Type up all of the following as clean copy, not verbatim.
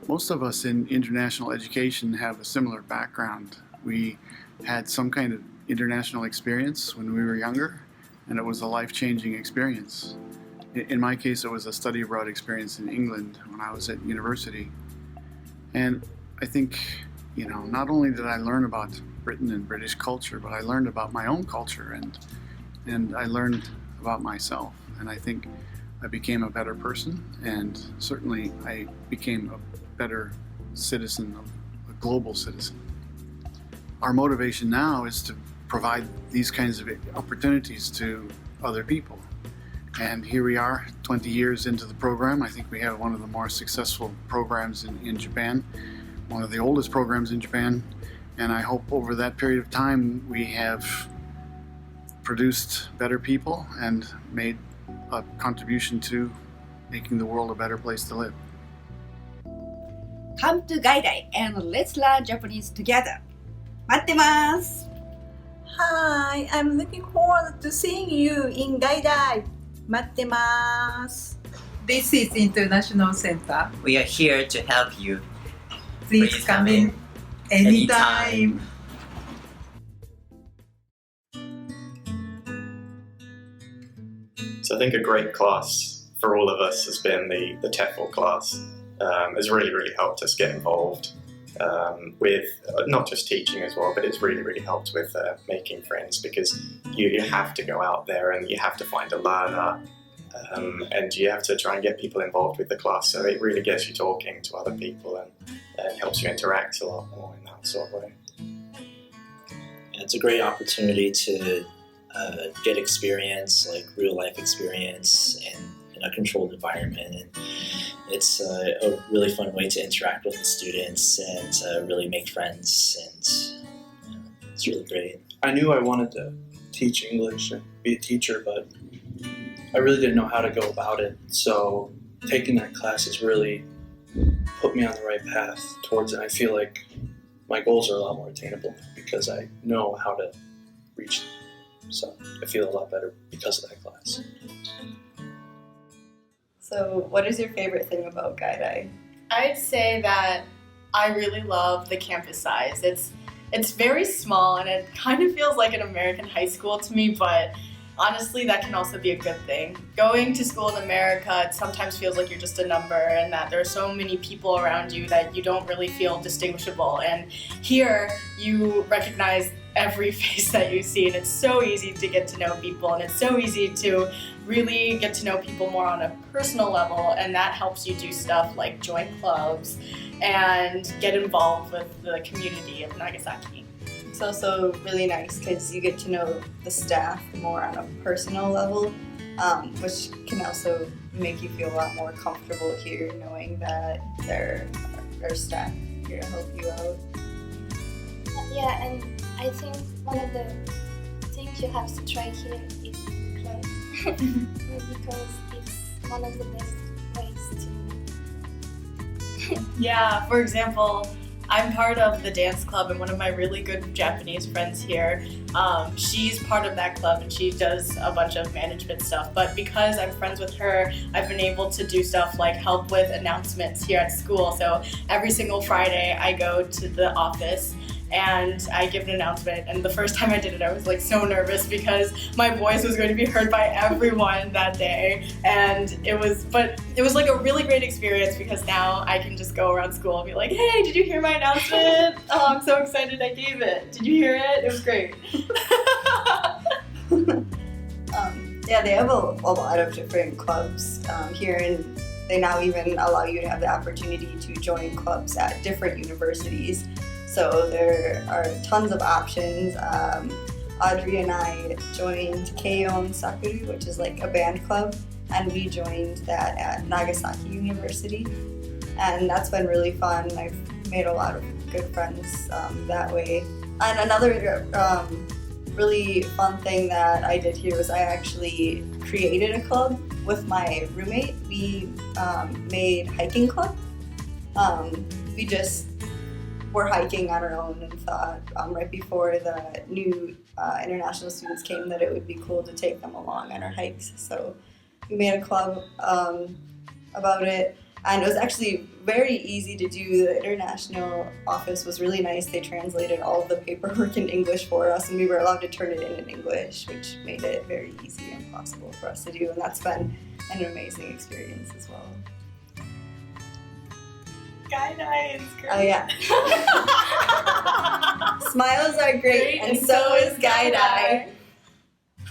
Most of us in international education have a similar background. We had some kind of international experience when we were younger, and it was a life-changing experience. In my case, it was a study abroad experience in England when I was at university. And I think, not only did I learn about Britain and British culture, but I learned about my own culture and I learned about myself. And I think I became a better person, and certainly I became a better citizen, a global citizen. Our motivation now is to provide these kinds of opportunities to other people. And here we are, 20 years into the program. I think we have one of the more successful programs in Japan, one of the oldest programs in Japan. And I hope over that period of time we have produced better people and made a contribution to making the world a better place to live. Come to Gaidai and let's learn Japanese together. 待ってます。Hi, I'm looking forward to seeing you in Gaidai. 待ってます。This is International Center. We are here to help you. Please come in anytime. So I think a great class for all of us has been the TEFL class. Has really helped us get involved with not just teaching as well, but it's really helped with making friends, because you have to go out there and you have to find a learner, and you have to try and get people involved with the class. So it really gets you talking to other people and helps you interact a lot more in that sort of way. It's a great opportunity to get experience, like real life experience in a controlled environment, and it's a really fun way to interact with the students and really make friends, and it's really great. I knew I wanted to teach English and be a teacher, but I really didn't know how to go about it, so taking that class has really put me on the right path towards it. I feel like my goals are a lot more attainable because I know how to reach them. So I feel a lot better because of that class. So what is your favorite thing about Gaidai? I'd say that I really love the campus size. It's very small and it kind of feels like an American high school to me, but honestly that can also be a good thing. Going to school in America, it sometimes feels like you're just a number and that there are so many people around you that you don't really feel distinguishable. And here you recognize every face that you see, and it's so easy to get to know people, and it's so easy to really get to know people more on a personal level, and that helps you do stuff like join clubs and get involved with the community of Nagasaki. It's also really nice because you get to know the staff more on a personal level, which can also make you feel a lot more comfortable here, knowing that there are staff here to help you out. Yeah, and I think one of the things you have to try here is club because it's one of the best ways to. Yeah, for example, I'm part of the dance club, and one of my really good Japanese friends here, she's part of that club and she does a bunch of management stuff. But because I'm friends with her, I've been able to do stuff like help with announcements here at school. So every single Friday I go to the office and I give an announcement, and the first time I did it I was like so nervous because my voice was going to be heard by everyone that day, and it was like a really great experience because now I can just go around school and be like, hey, did you hear my announcement? Oh, I'm so excited I gave it. Did you hear it? It was great. Yeah, they have a lot of different clubs here, and they now even allow you to have the opportunity to join clubs at different universities. So there are tons of options. Audrey and I joined Keion Sakuru, which is like a band club, and we joined that at Nagasaki University. And that's been really fun. I've made a lot of good friends that way. And another really fun thing that I did here was I actually created a club with my roommate. We made hiking club. We just were hiking on our own and thought right before the new international students came that it would be cool to take them along on our hikes. So we made a club about it. And it was actually very easy to do. The international office was really nice. They translated all of the paperwork in English for us, and we were allowed to turn it in English, which made it very easy and possible for us to do. And that's been an amazing experience as well. Gaidai is great. Oh yeah. Smiles are great, and so is Gaidai.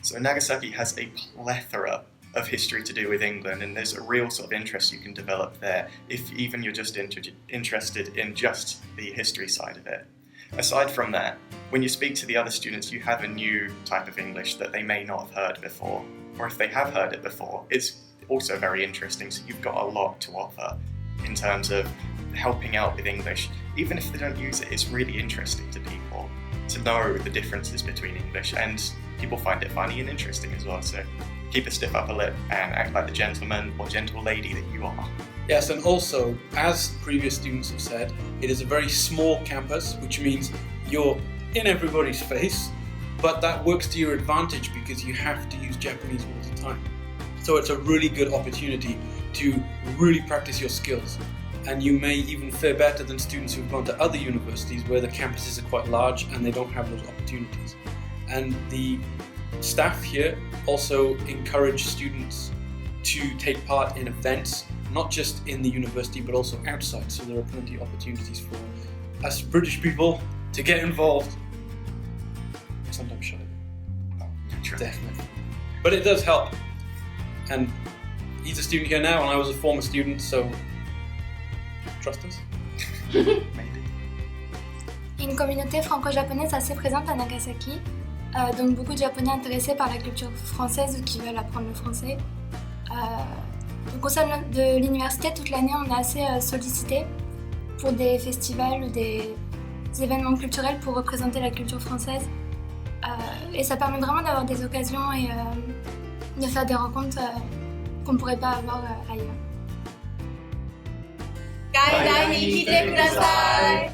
So Nagasaki has a plethora of history to do with England, and there's a real sort of interest you can develop there if even you're just interested in just the history side of it. Aside from that, when you speak to the other students, you have a new type of English that they may not have heard before, or if they have heard it before, it's also very interesting, so you've got a lot to offer in terms of helping out with English. Even if they don't use it, it's really interesting to people to know the differences between English, and people find it funny and interesting as well, so keep a stiff upper lip and act like the gentleman or gentle lady that you are. Yes, and also, as previous students have said, it is a very small campus, which means you're in everybody's face, but that works to your advantage because you have to use Japanese all the time. So it's a really good opportunity to really practice your skills. And you may even fare better than students who've gone to other universities where the campuses are quite large and they don't have those opportunities. And the staff here also encourage students to take part in events, not just in the university but also outside, so there are plenty of opportunities for us British people to get involved. Sometimes shy. Definitely. But it does help. And he's a student here now and I was a former student, so trust us. Maybe. Une communauté franco-japonaise assez présente à Nagasaki, donc beaucoup de Japonais intéressés par la culture française ou qui veulent apprendre le français. Donc au sein de l'université, toute l'année, on est assez sollicité pour des festivals ou des événements culturels pour représenter la culture française. Et ça permet vraiment d'avoir des occasions et de faire des rencontres qu'on ne pourrait pas avoir ailleurs. Gaidai ni kite kudasai!